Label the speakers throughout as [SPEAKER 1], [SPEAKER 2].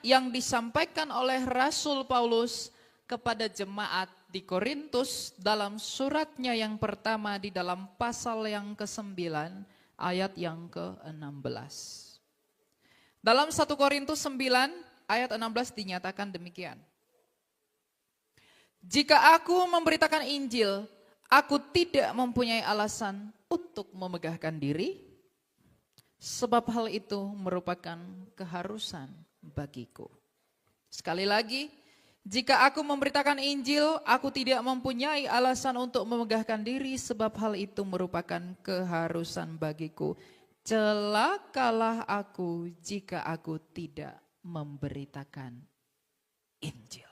[SPEAKER 1] yang disampaikan oleh Rasul Paulus kepada jemaat di Korintus dalam suratnya yang pertama di dalam pasal yang ke-9 ayat yang ke-16. Dalam 1 Korintus 9 ayat 16 dinyatakan demikian. Jika aku memberitakan Injil, aku tidak mempunyai alasan untuk memegahkan diri, sebab hal itu merupakan keharusan bagiku. Sekali lagi, jika aku memberitakan Injil, aku tidak mempunyai alasan untuk memegahkan diri, sebab hal itu merupakan keharusan bagiku. Celakalah aku jika aku tidak memberitakan Injil.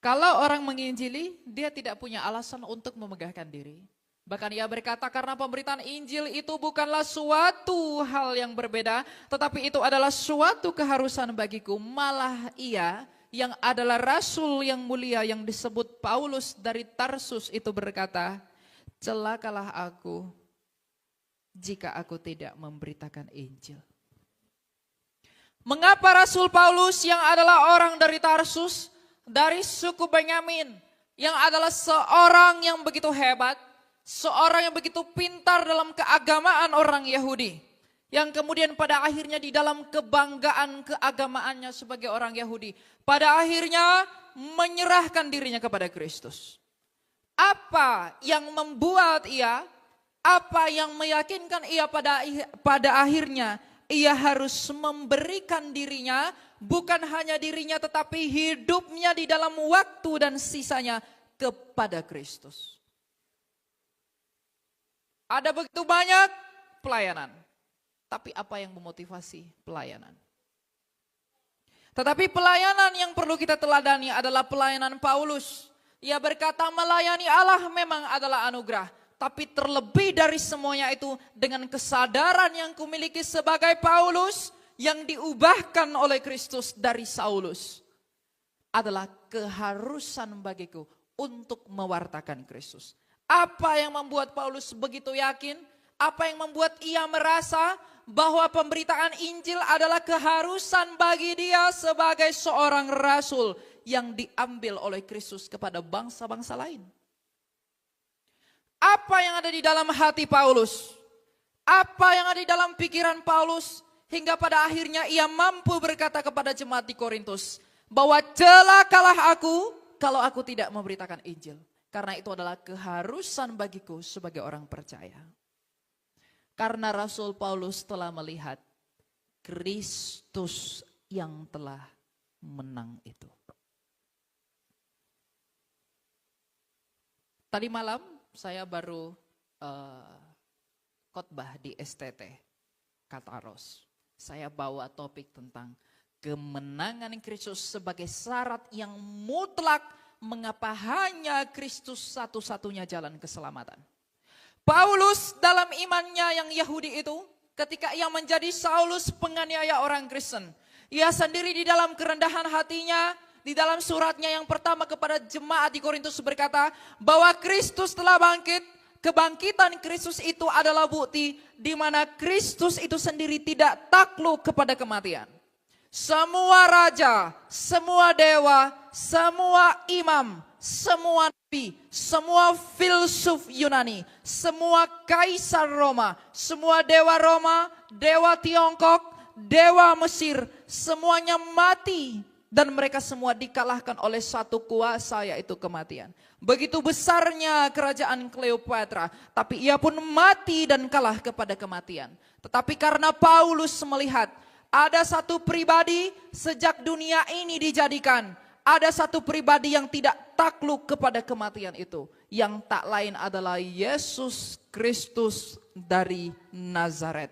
[SPEAKER 1] Kalau orang menginjili, dia tidak punya alasan untuk memegahkan diri. Bahkan ia berkata karena pemberitaan Injil itu bukanlah suatu hal yang berbeda, tetapi itu adalah suatu keharusan bagiku. Malah ia yang adalah rasul yang mulia yang disebut Paulus dari Tarsus itu berkata, celakalah aku jika aku tidak memberitakan Injil. Mengapa Rasul Paulus yang adalah orang dari Tarsus, dari suku Benyamin, yang adalah seorang yang begitu hebat, seorang yang begitu pintar dalam keagamaan orang Yahudi, yang kemudian pada akhirnya di dalam kebanggaan keagamaannya sebagai orang Yahudi, pada akhirnya menyerahkan dirinya kepada Kristus. Apa yang membuat ia, apa yang meyakinkan ia pada akhirnya ia harus memberikan dirinya, bukan hanya dirinya tetapi hidupnya di dalam waktu dan sisanya kepada Kristus. Ada begitu banyak pelayanan, tapi apa yang memotivasi pelayanan? Tetapi pelayanan yang perlu kita teladani adalah pelayanan Paulus. Ia berkata melayani Allah memang adalah anugerah, tapi terlebih dari semuanya itu dengan kesadaran yang kumiliki sebagai Paulus yang diubahkan oleh Kristus dari Saulus adalah keharusan bagiku untuk mewartakan Kristus. Apa yang membuat Paulus begitu yakin? Apa yang membuat ia merasa bahwa pemberitaan Injil adalah keharusan bagi dia sebagai seorang rasul yang diambil oleh Kristus kepada bangsa-bangsa lain? Apa yang ada di dalam hati Paulus? Apa yang ada di dalam pikiran Paulus? Hingga pada akhirnya ia mampu berkata kepada jemaat di Korintus bahwa celakalah aku kalau aku tidak memberitakan Injil. Karena itu adalah keharusan bagiku sebagai orang percaya. Karena Rasul Paulus telah melihat Kristus yang telah menang itu. Tadi malam saya baru khotbah di STT Kataros. Saya bawa topik tentang kemenangan Kristus sebagai syarat yang mutlak mengapa hanya Kristus satu-satunya jalan keselamatan. Paulus dalam imannya yang Yahudi itu, ketika ia menjadi Saulus penganiaya orang Kristen, ia sendiri di dalam kerendahan hatinya, di dalam suratnya yang pertama kepada jemaat di Korintus berkata bahwa Kristus telah bangkit. Kebangkitan Kristus itu adalah bukti di mana Kristus itu sendiri tidak takluk kepada kematian. Semua raja, semua dewa, semua imam, semua nabi, semua filsuf Yunani, semua kaisar Roma, semua dewa Roma, dewa Tiongkok, dewa Mesir, semuanya mati. Dan mereka semua dikalahkan oleh satu kuasa, yaitu kematian. Begitu besarnya kerajaan Kleopatra, tapi ia pun mati dan kalah kepada kematian. Tetapi karena Paulus melihat ada satu pribadi sejak dunia ini dijadikan, ada satu pribadi yang tidak takluk kepada kematian itu, yang tak lain adalah Yesus Kristus dari Nazaret.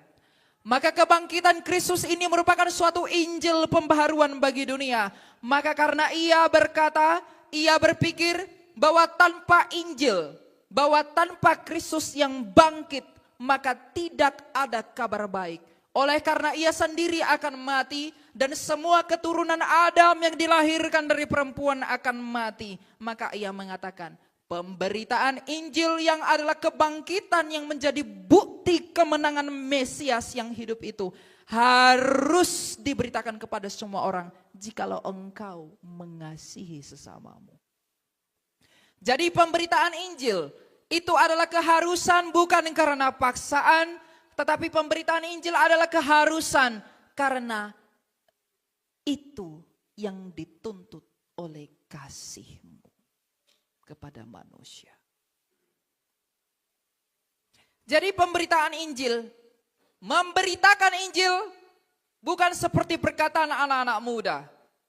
[SPEAKER 1] Maka kebangkitan Kristus ini merupakan suatu Injil pembaharuan bagi dunia. Maka karena ia berkata, ia berpikir bahwa tanpa Injil, bahwa tanpa Kristus yang bangkit, maka tidak ada kabar baik. Oleh karena ia sendiri akan mati dan semua keturunan Adam yang dilahirkan dari perempuan akan mati. Maka ia mengatakan, pemberitaan Injil yang adalah kebangkitan yang menjadi bukti kemenangan Mesias yang hidup itu harus diberitakan kepada semua orang jikalau engkau mengasihi sesamamu. Jadi pemberitaan Injil itu adalah keharusan bukan karena paksaan, tetapi pemberitaan Injil adalah keharusan karena itu yang dituntut oleh kasih-Mu kepada manusia. Jadi pemberitaan Injil, memberitakan Injil bukan seperti perkataan anak-anak muda.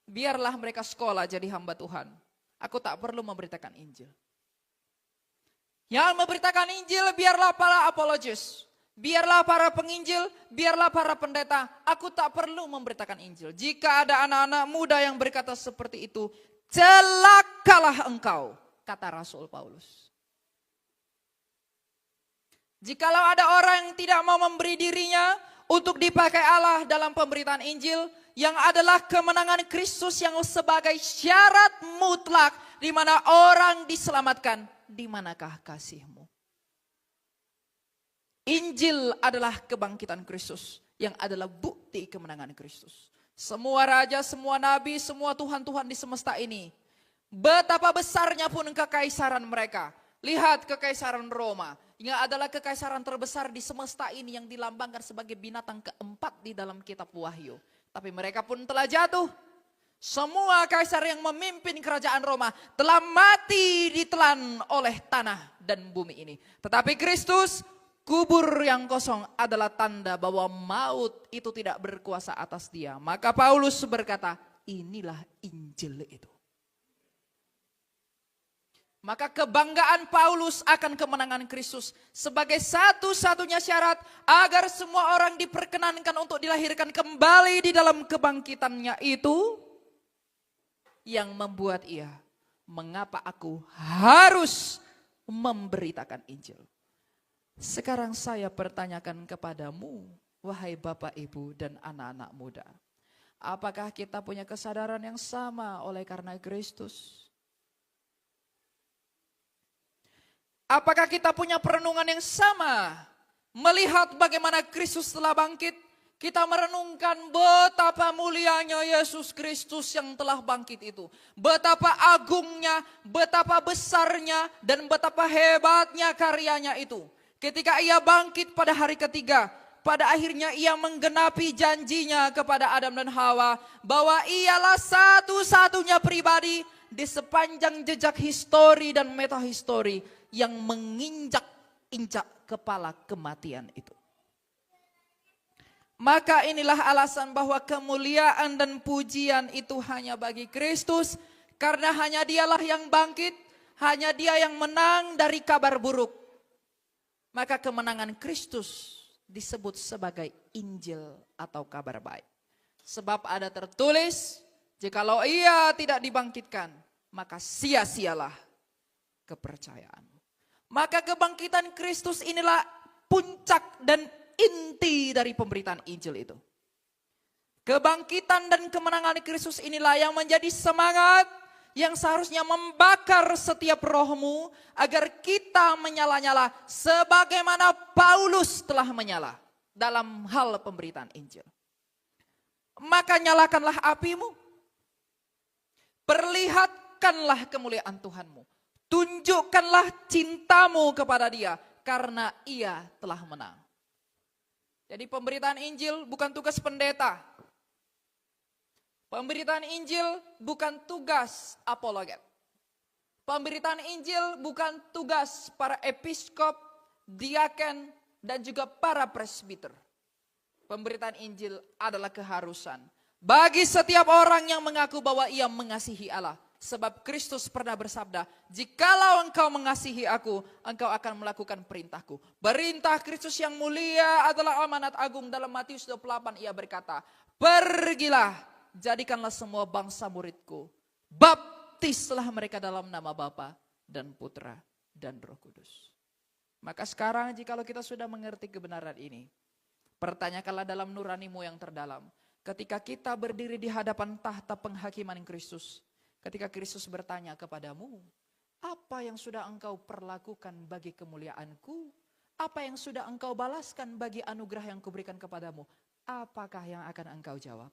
[SPEAKER 1] Biarlah mereka sekolah jadi hamba Tuhan. Aku tak perlu memberitakan Injil. Yang memberitakan Injil biarlah para apologis. Biarlah para penginjil, biarlah para pendeta. Aku tak perlu memberitakan Injil. Jika ada anak-anak muda yang berkata seperti itu, celakalah engkau, kata Rasul Paulus. Jikalau ada orang yang tidak mau memberi dirinya untuk dipakai Allah dalam pemberitaan Injil, yang adalah kemenangan Kristus yang sebagai syarat mutlak di mana orang diselamatkan, di manakah kasih-Mu? Injil adalah kebangkitan Kristus yang adalah bukti kemenangan Kristus. Semua raja, semua nabi, semua Tuhan-Tuhan di semesta ini, betapa besarnya pun kekaisaran mereka. Lihat kekaisaran Roma, yang adalah kekaisaran terbesar di semesta ini yang dilambangkan sebagai binatang keempat di dalam kitab Wahyu. Tapi mereka pun telah jatuh. Semua kaisar yang memimpin kerajaan Roma telah mati ditelan oleh tanah dan bumi ini. Tetapi Kristus, kubur yang kosong adalah tanda bahwa maut itu tidak berkuasa atas dia. Maka Paulus berkata, inilah Injil itu. Maka kebanggaan Paulus akan kemenangan Kristus sebagai satu-satunya syarat agar semua orang diperkenankan untuk dilahirkan kembali di dalam kebangkitannya itu yang membuat ia, mengapa aku harus memberitakan Injil. Sekarang saya pertanyakan kepadamu, wahai Bapak, Ibu, dan anak-anak muda. Apakah kita punya kesadaran yang sama oleh karena Kristus? Apakah kita punya perenungan yang sama? Melihat bagaimana Kristus telah bangkit, kita merenungkan betapa mulianya Yesus Kristus yang telah bangkit itu. Betapa agungnya, betapa besarnya, dan betapa hebatnya karyanya itu. Ketika ia bangkit pada hari ketiga, pada akhirnya ia menggenapi janjinya kepada Adam dan Hawa, bahwa ialah satu-satunya pribadi di sepanjang jejak histori dan metahistori yang menginjak-injak kepala kematian itu. Maka inilah alasan bahwa kemuliaan dan pujian itu hanya bagi Kristus, karena hanya dialah yang bangkit, hanya dia yang menang dari kabar buruk. Maka kemenangan Kristus disebut sebagai Injil atau kabar baik. Sebab ada tertulis, jikalau ia tidak dibangkitkan, maka sia-sialah kepercayaan. Maka kebangkitan Kristus inilah puncak dan inti dari pemberitaan Injil itu. Kebangkitan dan kemenangan Kristus inilah yang menjadi semangat yang seharusnya membakar setiap rohmu agar kita menyala-nyala sebagaimana Paulus telah menyala dalam hal pemberitaan Injil. Maka nyalakanlah apimu, perlihatkanlah kemuliaan Tuhanmu. Tunjukkanlah cintamu kepada dia karena ia telah menang. Jadi pemberitaan Injil bukan tugas pendeta. Pemberitaan Injil bukan tugas apologet. Pemberitaan Injil bukan tugas para episkop, diaken, dan juga para presbiter. Pemberitaan Injil adalah keharusan bagi setiap orang yang mengaku bahwa ia mengasihi Allah. Sebab Kristus pernah bersabda, jikalau engkau mengasihi aku, engkau akan melakukan perintahku. Perintah Kristus yang mulia adalah amanat agung. Dalam Matius 28 ia berkata, pergilah, jadikanlah semua bangsa muridku. Baptislah mereka dalam nama Bapa dan Putra dan Roh Kudus. Maka sekarang jikalau kita sudah mengerti kebenaran ini, pertanyakanlah dalam nuranimu yang terdalam. Ketika kita berdiri di hadapan tahta penghakiman Kristus, ketika Kristus bertanya kepadamu, apa yang sudah engkau perlakukan bagi kemuliaanku? Apa yang sudah engkau balaskan bagi anugerah yang kuberikan kepadamu? apakah yang akan engkau jawab?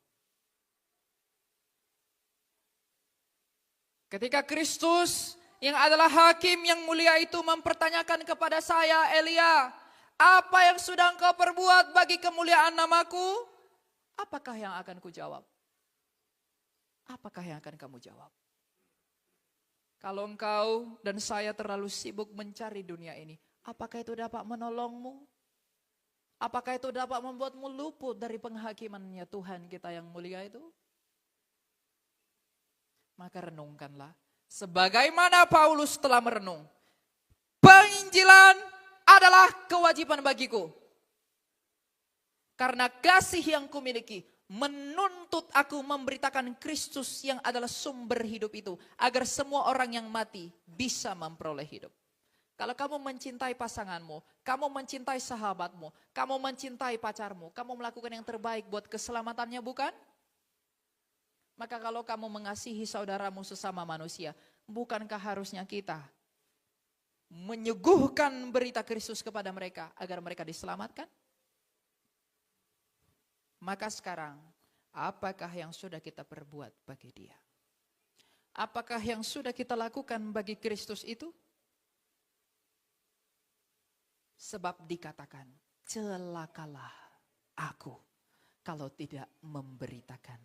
[SPEAKER 1] Ketika Kristus yang adalah hakim yang mulia itu mempertanyakan kepada saya, Elia, apa yang sudah engkau perbuat bagi kemuliaan namaku? Apakah yang akan kujawab? Apakah yang akan kamu jawab? Kalau engkau dan saya terlalu sibuk mencari dunia ini, apakah itu dapat menolongmu? Apakah itu dapat membuatmu luput dari penghakimannya Tuhan kita yang mulia itu? Maka renungkanlah. Sebagaimana Paulus telah merenung. Penginjilan adalah kewajiban bagiku. Karena kasih yang kumiliki menuntut aku memberitakan Kristus yang adalah sumber hidup itu. Agar semua orang yang mati bisa memperoleh hidup. Kalau kamu mencintai pasanganmu, kamu mencintai sahabatmu, kamu mencintai pacarmu, kamu melakukan yang terbaik buat keselamatannya, bukan? Maka kalau kamu mengasihi saudaramu sesama manusia, bukankah harusnya kita menyuguhkan berita Kristus kepada mereka agar mereka diselamatkan? Maka sekarang, apakah yang sudah kita perbuat bagi dia? Apakah yang sudah kita lakukan bagi Kristus itu? Sebab dikatakan, celakalah aku kalau tidak memberitakan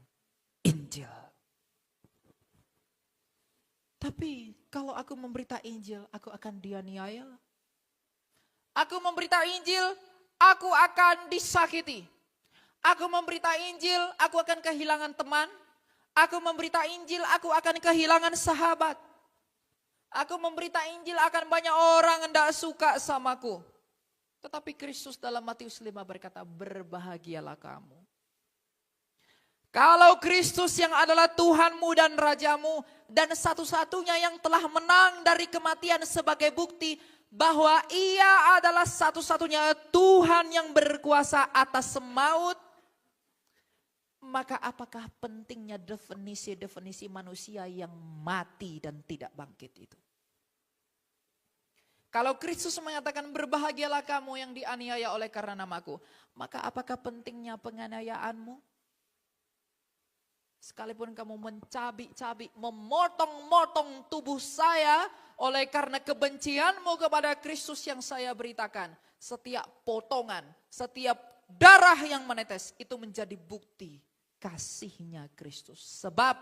[SPEAKER 1] Injil. Tapi kalau aku memberita Injil, aku akan dianiaya. Aku memberita Injil, aku akan disakiti. Aku memberita Injil, aku akan kehilangan teman. Aku memberita Injil, aku akan kehilangan sahabat. Aku memberita Injil, akan banyak orang hendak suka samaku. Tetapi Kristus dalam Matius 5 berkata, berbahagialah kamu. Kalau Kristus yang adalah Tuhanmu dan Rajamu dan satu-satunya yang telah menang dari kematian sebagai bukti bahwa ia adalah satu-satunya Tuhan yang berkuasa atas maut, maka apakah pentingnya definisi-definisi manusia yang mati dan tidak bangkit itu? Kalau Kristus mengatakan berbahagialah kamu yang dianiaya oleh karena namaku, maka apakah pentingnya penganiayaanmu? Sekalipun kamu mencabik-cabik, memotong-motong tubuh saya oleh karena kebencianmu kepada Kristus yang saya beritakan. Setiap potongan, setiap darah yang menetes itu menjadi bukti kasihnya Kristus. Sebab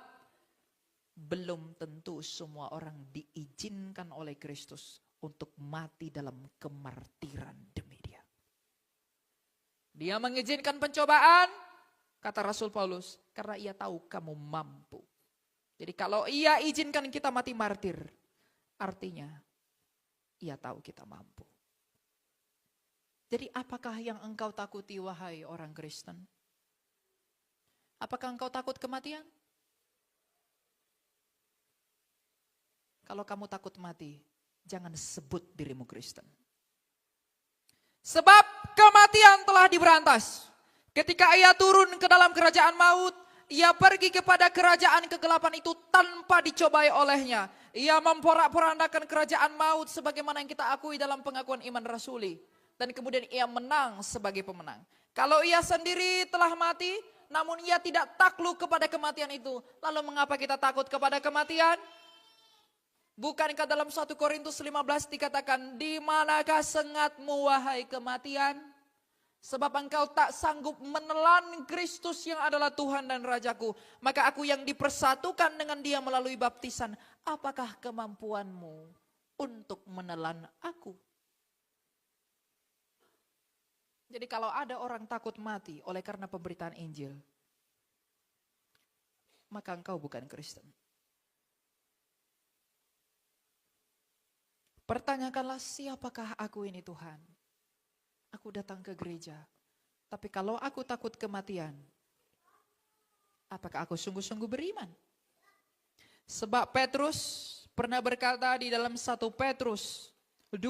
[SPEAKER 1] belum tentu semua orang diizinkan oleh Kristus untuk mati dalam kemartiran demi dia. Dia mengizinkan pencobaan. Kata Rasul Paulus, karena ia tahu kamu mampu. Jadi kalau ia izinkan kita mati martir, artinya ia tahu kita mampu. Jadi apakah yang engkau takuti wahai orang Kristen? Apakah engkau takut kematian? Kalau kamu takut mati, jangan sebut dirimu Kristen. Sebab kematian telah diberantas. Ketika ia turun ke dalam kerajaan maut, ia pergi kepada kerajaan kegelapan itu tanpa dicobai olehnya. Ia memporak-porandakan kerajaan maut sebagaimana yang kita akui dalam pengakuan iman rasuli. Dan kemudian ia menang sebagai pemenang. Kalau ia sendiri telah mati, namun ia tidak takluk kepada kematian itu. Lalu mengapa kita takut kepada kematian? Bukankah dalam 1 Korintus 15 dikatakan, di manakah sengatmu wahai kematian? Sebab engkau tak sanggup menelan Kristus yang adalah Tuhan dan Rajaku. Maka aku yang dipersatukan dengan dia melalui baptisan. Apakah kemampuanmu untuk menelan aku? Jadi kalau ada orang takut mati oleh karena pemberitaan Injil, maka engkau bukan Kristen. Pertanyakanlah, siapakah aku ini Tuhan? Aku datang ke gereja, tapi kalau aku takut kematian, apakah aku sungguh-sungguh beriman? Sebab Petrus pernah berkata di dalam 1 Petrus 2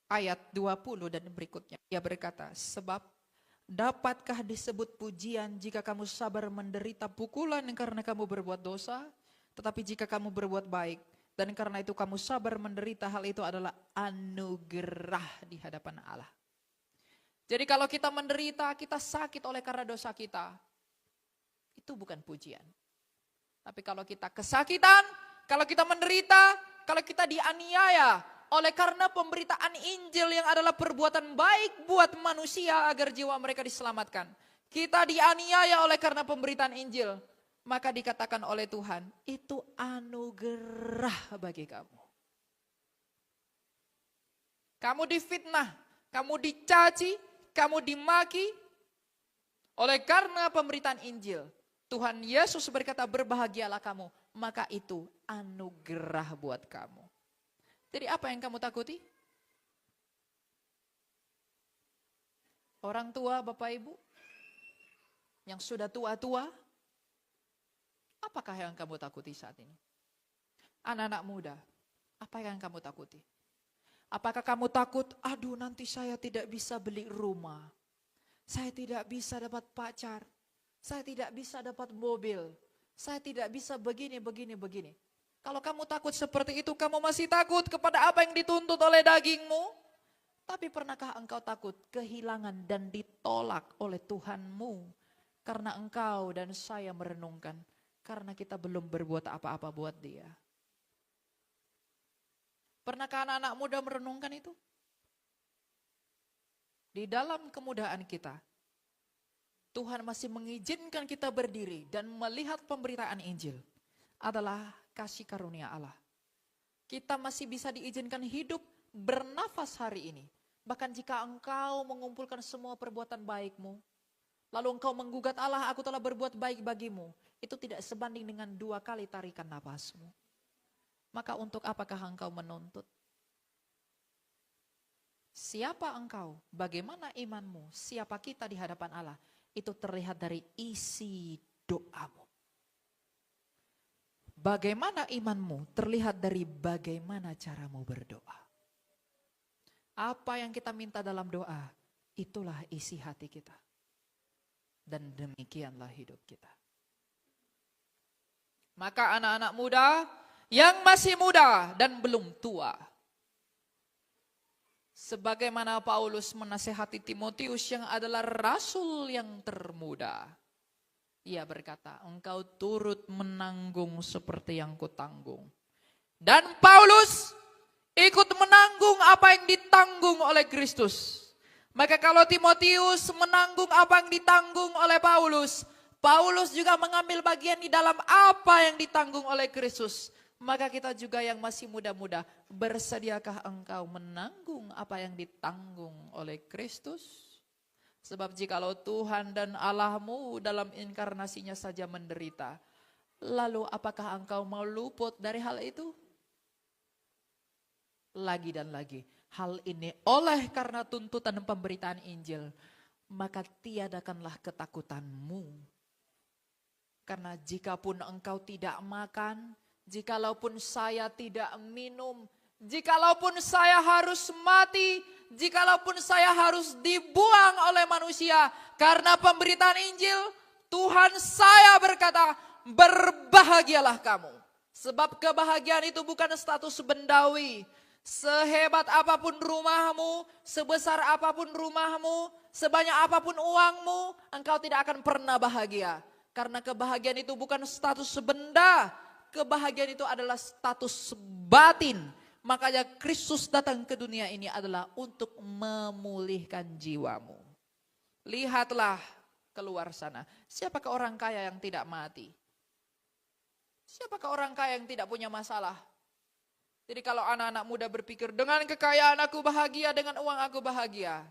[SPEAKER 1] ayat 20 dan berikutnya. Ia berkata, sebab dapatkah disebut pujian jika kamu sabar menderita pukulan karena kamu berbuat dosa? Tetapi jika kamu berbuat baik, dan karena itu kamu sabar menderita, hal itu adalah anugerah di hadapan Allah. Jadi kalau kita menderita, kita sakit oleh karena dosa kita, itu bukan pujian. Tapi kalau kita kesakitan, kalau kita menderita, kalau kita dianiaya oleh karena pemberitaan Injil yang adalah perbuatan baik buat manusia agar jiwa mereka diselamatkan. Kita dianiaya oleh karena pemberitaan Injil. Maka dikatakan oleh Tuhan, itu anugerah bagi kamu. Kamu difitnah, kamu dicaci, kamu dimaki oleh karena pemberitaan Injil. Tuhan Yesus berkata, berbahagialah kamu. Maka itu anugerah buat kamu. Jadi apa yang kamu takuti? Orang tua, Bapak Ibu, yang sudah tua-tua, apakah yang kamu takuti saat ini? Anak-anak muda, apa yang kamu takuti? Apakah kamu takut, aduh nanti saya tidak bisa beli rumah, saya tidak bisa dapat pacar, saya tidak bisa dapat mobil, saya tidak bisa begini. Kalau kamu takut seperti itu, kamu masih takut kepada apa yang dituntut oleh dagingmu? Tapi pernahkah engkau takut kehilangan dan ditolak oleh Tuhanmu? Karena engkau dan saya merenungkan, karena kita belum berbuat apa-apa buat Dia. Pernahkah anak-anak muda merenungkan itu? Di dalam kemudahan kita, Tuhan masih mengizinkan kita berdiri dan melihat pemberitaan Injil adalah kasih karunia Allah. Kita masih bisa diizinkan hidup, bernafas hari ini. Bahkan jika engkau mengumpulkan semua perbuatan baikmu, lalu engkau menggugat Allah, aku telah berbuat baik bagimu, itu tidak sebanding dengan 2 kali tarikan nafasmu. Maka untuk apakah engkau menuntut? Siapa engkau? Bagaimana imanmu? Siapa kita di hadapan Allah? Itu terlihat dari isi doamu. Bagaimana imanmu? Terlihat dari bagaimana caramu berdoa. Apa yang kita minta dalam doa, itulah isi hati kita. Dan demikianlah hidup kita. Maka anak-anak muda yang masih muda dan belum tua, sebagaimana Paulus menasehati Timotius yang adalah rasul yang termuda, ia berkata, engkau turut menanggung seperti yang kutanggung. Dan Paulus ikut menanggung apa yang ditanggung oleh Kristus. Maka kalau Timotius menanggung apa yang ditanggung oleh Paulus, Paulus juga mengambil bagian di dalam apa yang ditanggung oleh Kristus. Maka kita juga yang masih muda-muda, bersediakah engkau menanggung apa yang ditanggung oleh Kristus? Sebab jikalau Tuhan dan Allahmu dalam inkarnasinya saja menderita, lalu apakah engkau mau luput dari hal itu? Lagi dan lagi, hal ini oleh karena tuntutan pemberitaan Injil, maka tiadakanlah ketakutanmu. Karena jikapun engkau tidak makan, jikalaupun saya tidak minum, jikalaupun saya harus mati, jikalaupun saya harus dibuang oleh manusia karena pemberitaan Injil, Tuhan saya berkata, berbahagialah kamu. Sebab kebahagiaan itu bukan status bendawi. Sehebat apapun rumahmu, sebesar apapun rumahmu, sebanyak apapun uangmu, engkau tidak akan pernah bahagia. Karena kebahagiaan itu bukan status benda, kebahagiaan itu adalah status batin. Makanya Kristus datang ke dunia ini adalah untuk memulihkan jiwamu. Lihatlah keluar sana. Siapakah orang kaya yang tidak mati? Siapakah orang kaya yang tidak punya masalah? Jadi kalau anak-anak muda berpikir dengan kekayaan aku bahagia, dengan uang aku bahagia,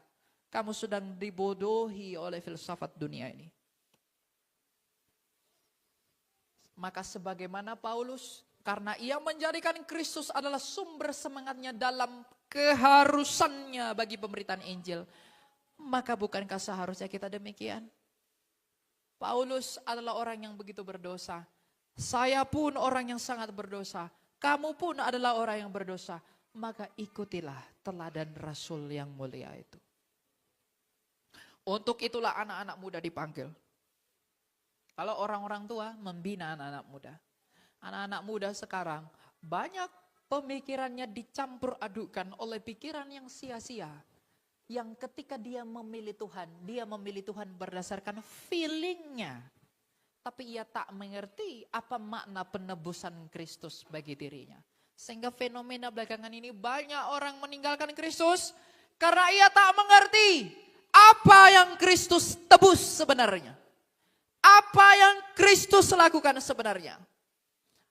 [SPEAKER 1] kamu sedang dibodohi oleh filsafat dunia ini. Maka sebagaimana Paulus, karena ia menjadikan Kristus adalah sumber semangatnya dalam keharusannya bagi pemberitaan Injil, maka bukankah seharusnya kita demikian? Paulus adalah orang yang begitu berdosa. Saya pun orang yang sangat berdosa. Kamu pun adalah orang yang berdosa. Maka ikutilah teladan Rasul yang mulia itu. Untuk itulah anak-anak muda dipanggil. Kalau orang-orang tua membina anak-anak muda. Anak-anak muda sekarang banyak pemikirannya dicampur adukan oleh pikiran yang sia-sia. yang ketika dia memilih Tuhan berdasarkan feelingnya. Tapi ia tak mengerti apa makna penebusan Kristus bagi dirinya. Sehingga fenomena belakangan ini banyak orang meninggalkan Kristus karena ia tak mengerti apa yang Kristus tebus sebenarnya. Apa yang Kristus lakukan sebenarnya.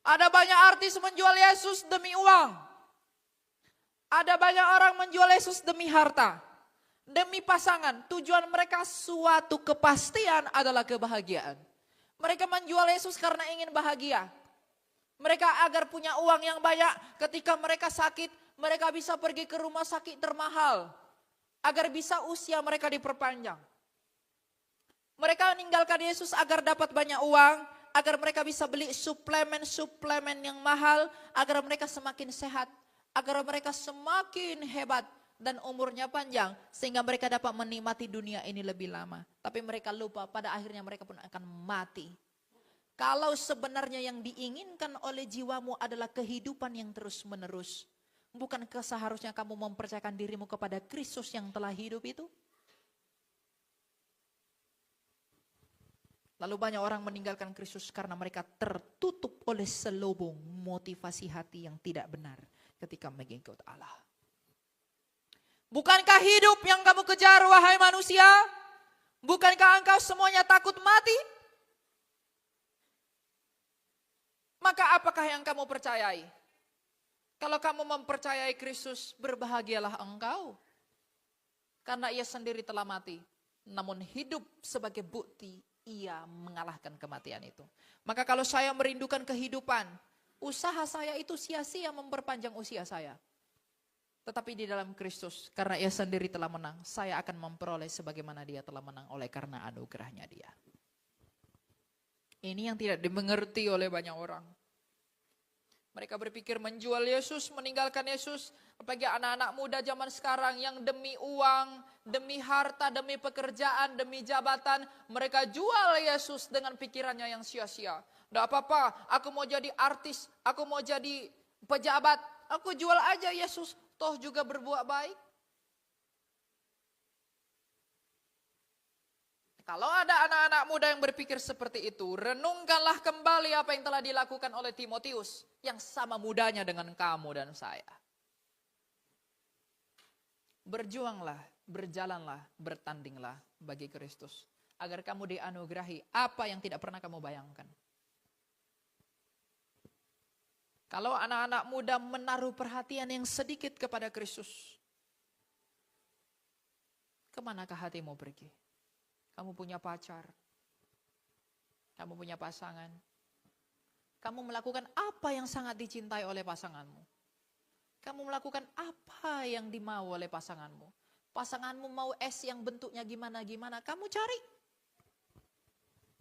[SPEAKER 1] Ada banyak artis menjual Yesus demi uang. Ada banyak orang menjual Yesus demi harta. Demi pasangan. Tujuan mereka suatu kepastian adalah kebahagiaan. Mereka menjual Yesus karena ingin bahagia. Mereka agar punya uang yang banyak, ketika mereka sakit, mereka bisa pergi ke rumah sakit termahal. Agar bisa usia mereka diperpanjang. Mereka meninggalkan Yesus agar dapat banyak uang, agar mereka bisa beli suplemen-suplemen yang mahal, agar mereka semakin sehat, agar mereka semakin hebat dan umurnya panjang, sehingga mereka dapat menikmati dunia ini lebih lama. Tapi mereka lupa pada akhirnya mereka pun akan mati. Kalau sebenarnya yang diinginkan oleh jiwamu adalah kehidupan yang terus menerus, bukankah seharusnya kamu mempercayakan dirimu kepada Kristus yang telah hidup itu? Lalu banyak orang meninggalkan Kristus karena mereka tertutup oleh selubung motivasi hati yang tidak benar ketika mengikut Allah. Bukankah hidup yang kamu kejar, wahai manusia? Bukankah engkau semuanya takut mati? Maka apakah yang kamu percayai? Kalau kamu mempercayai Kristus, berbahagialah engkau. Karena ia sendiri telah mati. Namun hidup sebagai bukti ia mengalahkan kematian itu. Maka kalau saya merindukan kehidupan, usaha saya itu sia-sia memperpanjang usia saya. Tetapi di dalam Kristus, karena ia sendiri telah menang, saya akan memperoleh sebagaimana dia telah menang oleh karena anugerahnya dia. Ini yang tidak dimengerti oleh banyak orang. Mereka berpikir menjual Yesus, meninggalkan Yesus. Bagi anak-anak muda zaman sekarang yang demi uang, demi harta, demi pekerjaan, demi jabatan, mereka jual Yesus dengan pikirannya yang sia-sia. Tidak apa-apa, aku mau jadi artis, aku mau jadi pejabat, aku jual aja Yesus. Toh juga berbuat baik. Kalau ada anak-anak muda yang berpikir seperti itu, renungkanlah kembali apa yang telah dilakukan oleh Timotius, yang sama mudanya dengan kamu dan saya. Berjuanglah, berjalanlah, bertandinglah bagi Kristus, agar kamu dianugerahi apa yang tidak pernah kamu bayangkan. Kalau anak-anak muda menaruh perhatian yang sedikit kepada Kristus, kemanakah hatimu pergi? Kamu punya pacar, kamu punya pasangan, kamu melakukan apa yang sangat dicintai oleh pasanganmu. Kamu melakukan apa yang dimau oleh pasanganmu. Pasanganmu mau es yang bentuknya gimana-gimana, kamu cari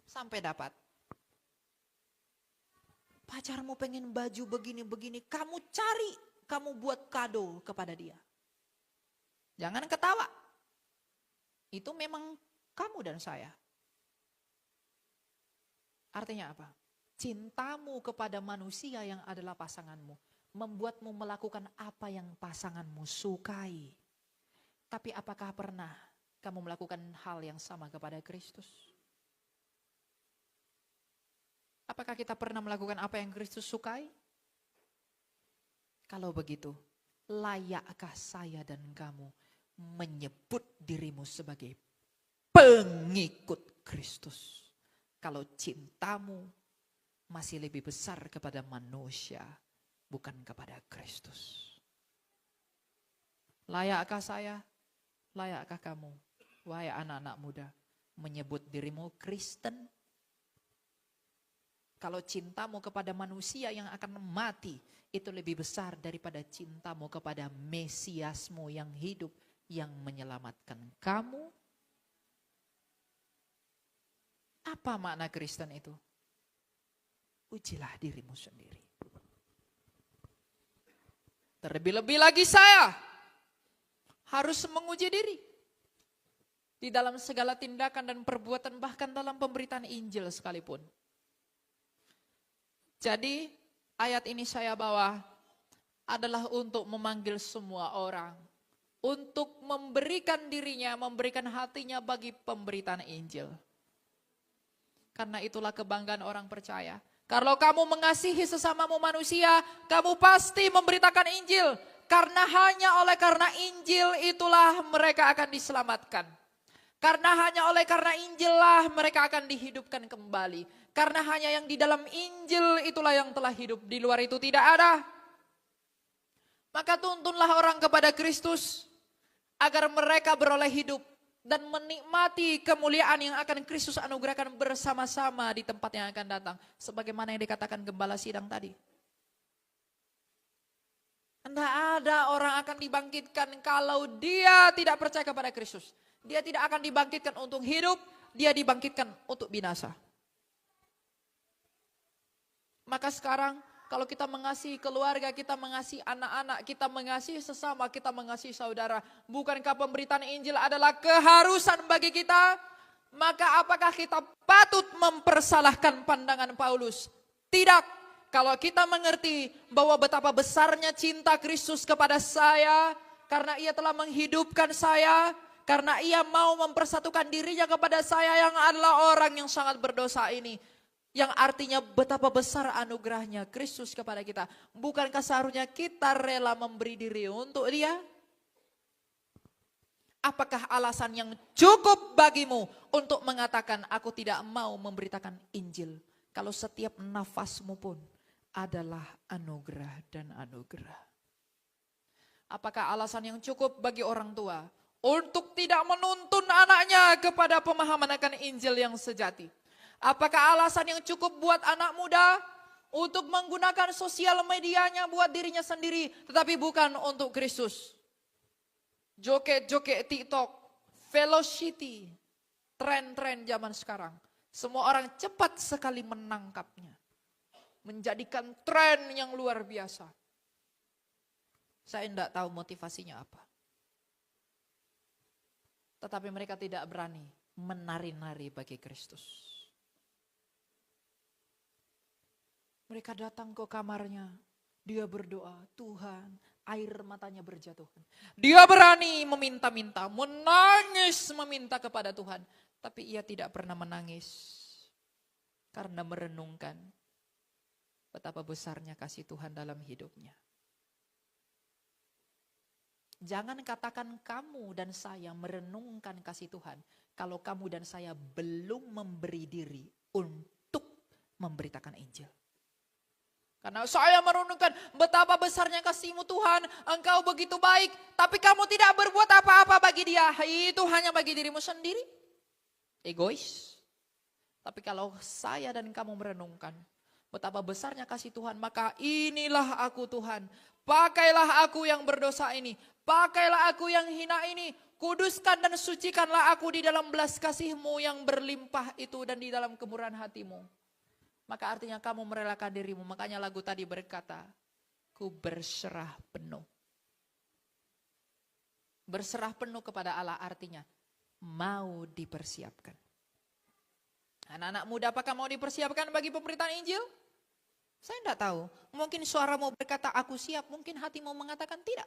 [SPEAKER 1] sampai dapat. Pacarmu pengen baju begini-begini, kamu cari, kamu buat kado kepada dia. Jangan ketawa. Itu memang kamu dan saya. Artinya apa? Cintamu kepada manusia yang adalah pasanganmu membuatmu melakukan apa yang pasanganmu sukai. Tapi apakah pernah kamu melakukan hal yang sama kepada Kristus? Apakah kita pernah melakukan apa yang Kristus sukai? Kalau begitu, layakkah saya dan kamu menyebut dirimu sebagai pengikut Kristus? Kalau cintamu masih lebih besar kepada manusia, bukan kepada Kristus. Layakkah saya? Layakkah kamu? Wahai anak-anak muda, menyebut dirimu Kristen? Kalau cintamu kepada manusia yang akan mati, itu lebih besar daripada cintamu kepada Mesiasmu yang hidup, yang menyelamatkan kamu. Apa makna Kristen itu? Ujilah dirimu sendiri. Terlebih-lebih lagi saya harus menguji diri. Di dalam segala tindakan dan perbuatan, bahkan dalam pemberitaan Injil sekalipun. Jadi ayat ini saya bawa adalah untuk memanggil semua orang untuk memberikan dirinya, memberikan hatinya bagi pemberitaan Injil. Karena itulah kebanggaan orang percaya. Kalau kamu mengasihi sesamamu manusia, kamu pasti memberitakan Injil. Karena hanya oleh karena Injil itulah mereka akan diselamatkan. Karena hanya oleh karena Injil lah mereka akan dihidupkan kembali. Karena hanya yang di dalam Injil itulah yang telah hidup. Di luar itu tidak ada. Maka tuntunlah orang kepada Kristus agar mereka beroleh hidup dan menikmati kemuliaan yang akan Kristus anugerahkan bersama-sama di tempat yang akan datang. Sebagaimana yang dikatakan gembala sidang tadi. Tidak ada orang akan dibangkitkan kalau dia tidak percaya kepada Kristus. Dia tidak akan dibangkitkan untuk hidup, dia dibangkitkan untuk binasa. Maka sekarang kalau kita mengasihi keluarga, kita mengasihi anak-anak, kita mengasihi sesama, kita mengasihi saudara. Bukankah pemberitaan Injil adalah keharusan bagi kita? Maka apakah kita patut mempersalahkan pandangan Paulus? Tidak. Kalau kita mengerti bahwa betapa besarnya cinta Kristus kepada saya, karena ia telah menghidupkan saya, karena ia mau mempersatukan dirinya kepada saya yang adalah orang yang sangat berdosa ini. Yang artinya betapa besar anugerahnya Kristus kepada kita. Bukankah seharusnya kita rela memberi diri untuk dia? Apakah alasan yang cukup bagimu untuk mengatakan aku tidak mau memberitakan Injil? Kalau setiap nafasmu pun adalah anugerah dan anugerah. Apakah alasan yang cukup bagi orang tua untuk tidak menuntun anaknya kepada pemahaman akan Injil yang sejati? Apakah alasan yang cukup buat anak muda untuk menggunakan sosial medianya buat dirinya sendiri, tetapi bukan untuk Kristus? Joget-joget TikTok, velocity, tren-tren zaman sekarang. Semua orang cepat sekali menangkapnya. Menjadikan tren yang luar biasa. Saya tidak tahu motivasinya apa. Tetapi mereka tidak berani menari-nari bagi Kristus. Mereka datang ke kamarnya, dia berdoa, Tuhan, air matanya berjatuhan. Dia berani meminta-minta, menangis meminta kepada Tuhan. Tapi ia tidak pernah menangis karena merenungkan betapa besarnya kasih Tuhan dalam hidupnya. Jangan katakan kamu dan saya merenungkan kasih Tuhan kalau kamu dan saya belum memberi diri untuk memberitakan Injil. Karena saya merenungkan betapa besarnya kasih-Mu Tuhan, Engkau begitu baik, tapi kamu tidak berbuat apa-apa bagi dia, itu hanya bagi dirimu sendiri. Egois. Tapi kalau saya dan kamu merenungkan betapa besarnya kasih Tuhan, maka inilah aku Tuhan. Pakailah aku yang berdosa ini. Pakailah aku yang hina ini. Kuduskan dan sucikanlah aku di dalam belas kasih-Mu yang berlimpah itu dan di dalam kemurahan hati-Mu. Maka artinya kamu merelakan dirimu. Makanya lagu tadi berkata, ku berserah penuh. Berserah penuh kepada Allah artinya mau dipersiapkan. Anak-anak muda apakah mau dipersiapkan bagi pemberitaan Injil? Saya tidak tahu. Mungkin suaramu berkata aku siap, mungkin hatimu mengatakan tidak.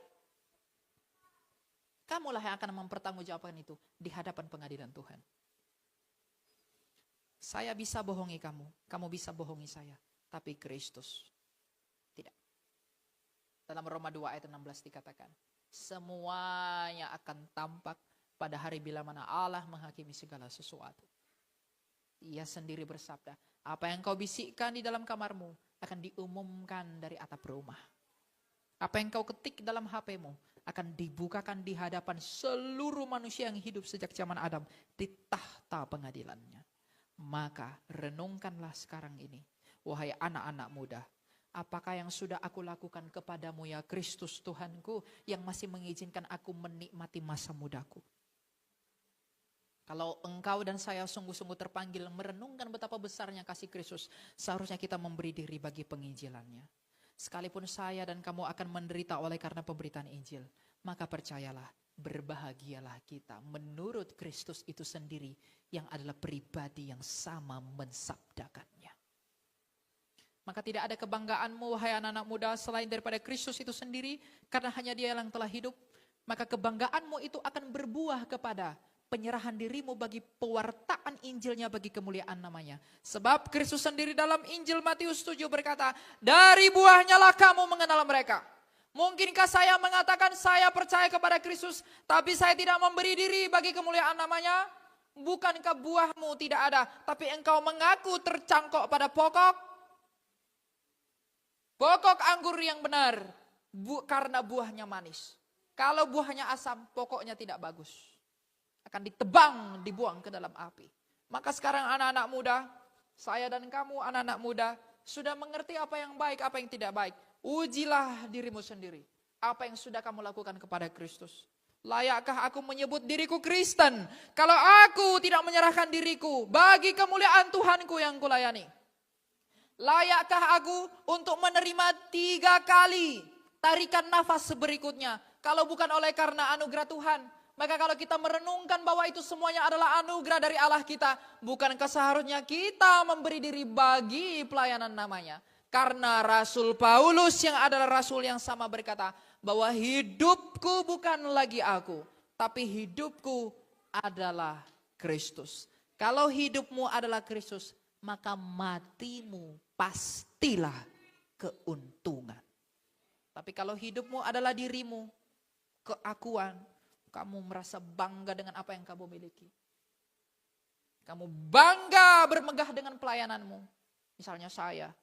[SPEAKER 1] Kamulah yang akan mempertanggungjawabkan itu di hadapan pengadilan Tuhan. Saya bisa bohongi kamu, kamu bisa bohongi saya, tapi Kristus tidak. Dalam Roma 2 ayat 16 dikatakan, semuanya akan tampak pada hari bila mana Allah menghakimi segala sesuatu. Ia sendiri bersabda, apa yang kau bisikkan di dalam kamarmu akan diumumkan dari atap rumah. Apa yang kau ketik dalam HP-mu akan dibukakan di hadapan seluruh manusia yang hidup sejak zaman Adam di tahta pengadilannya. Maka renungkanlah sekarang ini, wahai anak-anak muda, apakah yang sudah aku lakukan kepadamu ya Kristus Tuhanku yang masih mengizinkan aku menikmati masa mudaku. Kalau engkau dan saya sungguh-sungguh terpanggil merenungkan betapa besarnya kasih Kristus, seharusnya kita memberi diri bagi penginjilannya. Sekalipun saya dan kamu akan menderita oleh karena pemberitaan Injil, maka percayalah, berbahagialah kita menurut Kristus itu sendiri yang adalah pribadi yang sama mensabdakannya. Maka tidak ada kebanggaanmu wahai anak-anak muda selain daripada Kristus itu sendiri, karena hanya Dia yang telah hidup. maka kebanggaanmu itu akan berbuah kepada penyerahan dirimu bagi pewartaan Injilnya bagi kemuliaan namanya. Sebab Kristus sendiri dalam Injil Matius 7 berkata, dari buahnya lah kamu mengenal mereka. Mungkinkah saya mengatakan saya percaya kepada Kristus, tapi saya tidak memberi diri bagi kemuliaan namanya? Bukankah buahmu tidak ada, tapi engkau mengaku tercangkok pada pokok anggur yang benar, karena buahnya manis. Kalau buahnya asam, pokoknya tidak bagus. Akan ditebang, dibuang ke dalam api. Maka sekarang anak-anak muda, saya dan kamu anak-anak muda, sudah mengerti apa yang baik, apa yang tidak baik. Ujilah dirimu sendiri. Apa yang sudah kamu lakukan kepada Kristus? Layakkah aku menyebut diriku Kristen kalau aku tidak menyerahkan diriku bagi kemuliaan Tuhanku yang kulayani? Layakkah aku untuk menerima 3 kali tarikan nafas berikutnya kalau bukan oleh karena anugerah Tuhan? Maka kalau kita merenungkan bahwa itu semuanya adalah anugerah dari Allah kita, bukankah seharusnya kita memberi diri bagi pelayanan namanya? Karena Rasul Paulus yang adalah rasul yang sama berkata bahwa hidupku bukan lagi aku, tapi hidupku adalah Kristus. Kalau hidupmu adalah Kristus, maka matimu pastilah keuntungan. Tapi kalau hidupmu adalah dirimu, keakuan, kamu merasa bangga dengan apa yang kamu miliki. Kamu bangga bermegah dengan pelayananmu. Misalnya saya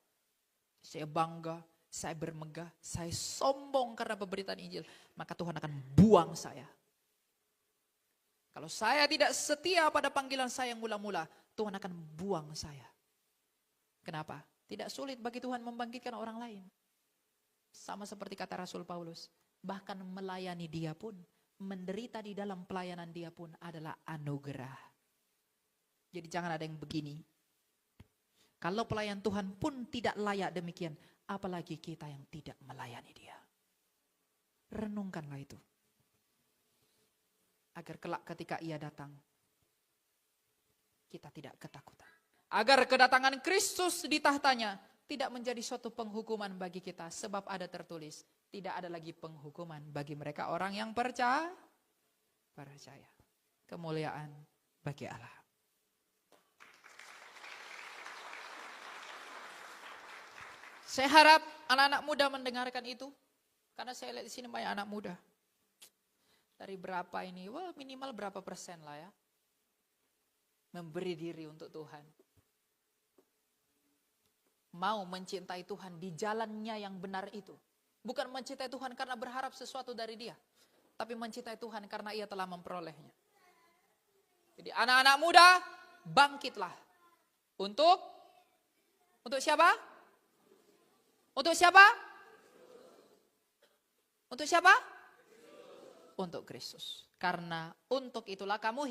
[SPEAKER 1] bangga, saya bermegah, saya sombong karena pemberitaan Injil. Maka Tuhan akan buang saya. Kalau saya tidak setia pada panggilan saya yang mula-mula, Tuhan akan buang saya. Kenapa? Tidak sulit bagi Tuhan membangkitkan orang lain. Sama seperti kata Rasul Paulus. Bahkan melayani dia pun, menderita di dalam pelayanan dia pun adalah anugerah. Jadi jangan ada yang begini. Kalau pelayan Tuhan pun tidak layak demikian, apalagi kita yang tidak melayani dia. Renungkanlah itu. Agar kelak ketika ia datang, kita tidak ketakutan. Agar kedatangan Kristus di tahtanya tidak menjadi suatu penghukuman bagi kita. Sebab ada tertulis, tidak ada lagi penghukuman bagi mereka orang yang percaya. Kemuliaan bagi Allah. Saya harap anak-anak muda mendengarkan itu. Karena saya lihat di sini banyak anak muda. Dari berapa ini? Wah, minimal berapa persen lah ya. Memberi diri untuk Tuhan. Mau mencintai Tuhan di jalannya yang benar itu. Bukan mencintai Tuhan karena berharap sesuatu dari dia. Tapi mencintai Tuhan karena ia telah memperolehnya. Jadi anak-anak muda, bangkitlah. Untuk siapa? Untuk siapa? Untuk siapa? Untuk Kristus. Karena untuk itulah kamu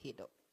[SPEAKER 1] hidup.